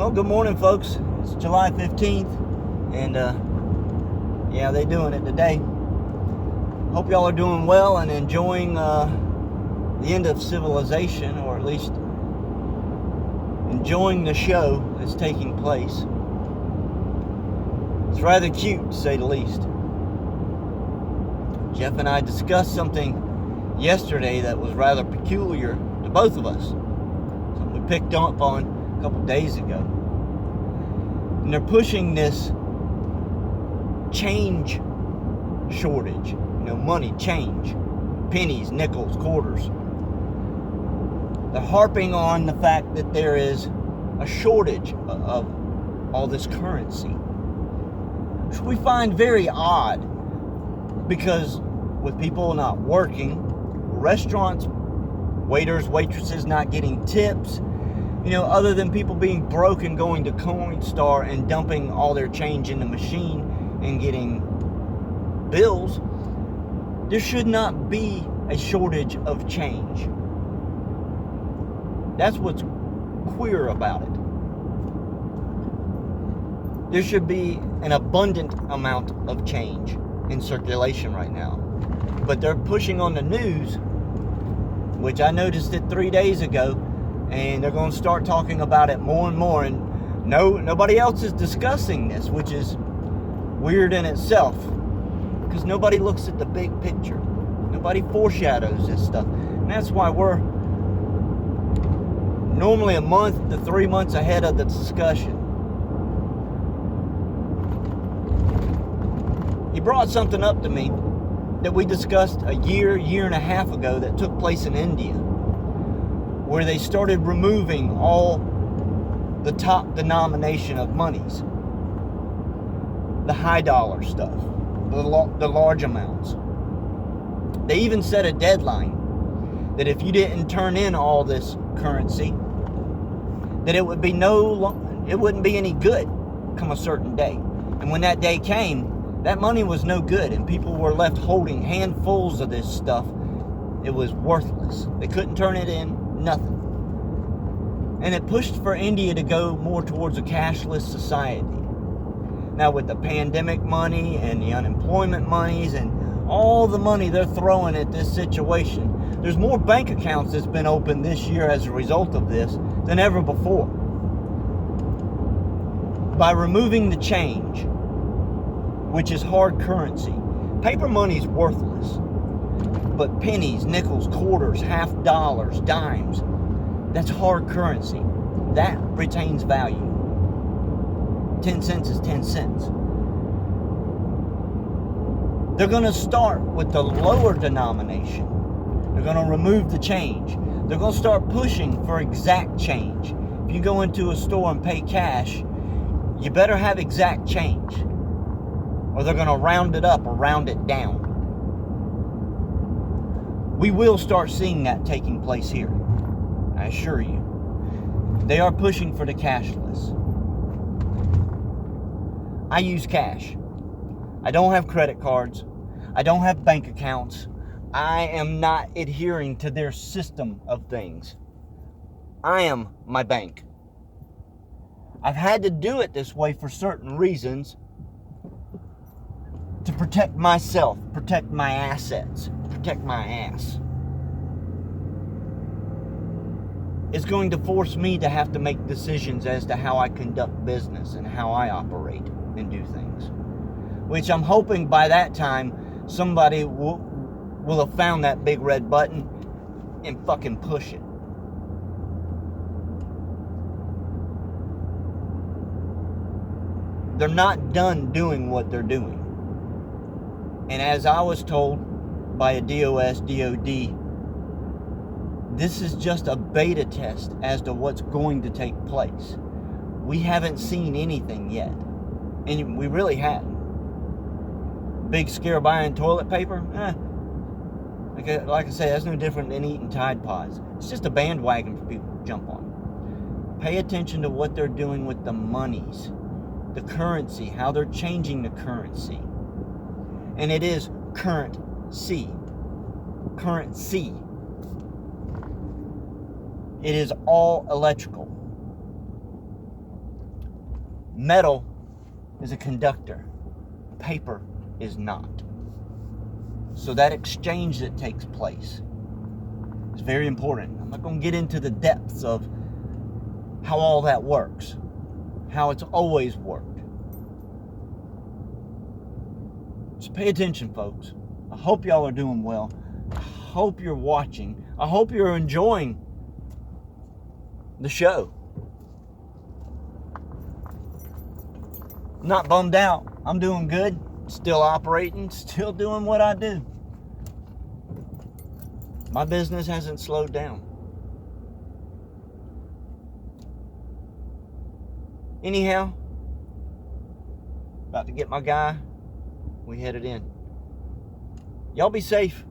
Well, good morning, folks. It's July 15th, and yeah, they doing it today. Hope y'all are doing well and enjoying the end of civilization, or at least enjoying the show that's taking place. It's rather cute, to say the least. Jeff and I discussed something yesterday that was rather peculiar to both of us. Something we picked up on a couple days ago. And they're pushing this change shortage. Money, change. Pennies, nickels, quarters. They're harping on the fact that there is a shortage of all this currency, which we find very odd, because with people not working, restaurants, waiters, waitresses not getting tips, other than people being broke and going to Coinstar and dumping all their change in the machine and getting bills, there should not be a shortage of change. That's what's queer about it. There should be an abundant amount of change in circulation right now. But they're pushing on the news, which I noticed it 3 days ago, and they're going to start talking about it more and more, and nobody else is discussing this, which is weird in itself, because nobody looks at the big picture. Nobody foreshadows this stuff, and that's why we're normally a month to 3 months ahead of the discussion. He brought something up to me that we discussed a year and a half ago that took place in India, where they started removing all the top denomination of monies, the high dollar stuff, the large amounts. They even set a deadline that if you didn't turn in all this currency, that it wouldn't be any good come a certain day. And when that day came, that money was no good, and people were left holding handfuls of this stuff. It was worthless. They couldn't turn it in, nothing. And it pushed for India to go more towards a cashless society. Now, with the pandemic money and the unemployment monies and all the money they're throwing at this situation, there's more bank accounts that's been opened this year as a result of this than ever before. By removing the change, which is hard currency. Paper money's worthless. But pennies, nickels, quarters, half dollars, dimes, that's hard currency. That retains value. 10 cents is 10 cents. They're going to start with the lower denomination. They're going to remove the change. They're going to start pushing for exact change. If you go into a store and pay cash, you better have exact change, or they're going to round it up or round it down. We will start seeing that taking place here, I assure you. They are pushing for the cashless. I use cash. I don't have credit cards. I don't have bank accounts. I am not adhering to their system of things. I am my bank. I've had to do it this way for certain reasons, to protect myself, protect my assets, protect my ass. It's going to force me to have to make decisions as to how I conduct business and how I operate and do things. Which I'm hoping by that time somebody will have found that big red button and fucking push it. They're not done doing what they're doing. And as I was told by a DOD, this is just a beta test as to what's going to take place. We haven't seen anything yet. And we really haven't. Big scare buying toilet paper? Like I say, that's no different than eating Tide Pods. It's just a bandwagon for people to jump on. Pay attention to what they're doing with the monies, the currency, how they're changing the currency. And it is currency. It is all electrical. Metal is a conductor. Paper is not. So that exchange that takes place is very important. I'm not going to get into the depths of how all that works, how it's always worked. So pay attention, folks. I hope y'all are doing well. I hope you're watching. I hope you're enjoying the show. Not bummed out. I'm doing good. Still operating. Still doing what I do. My business hasn't slowed down. Anyhow, about to get my guy. We headed in. Y'all be safe.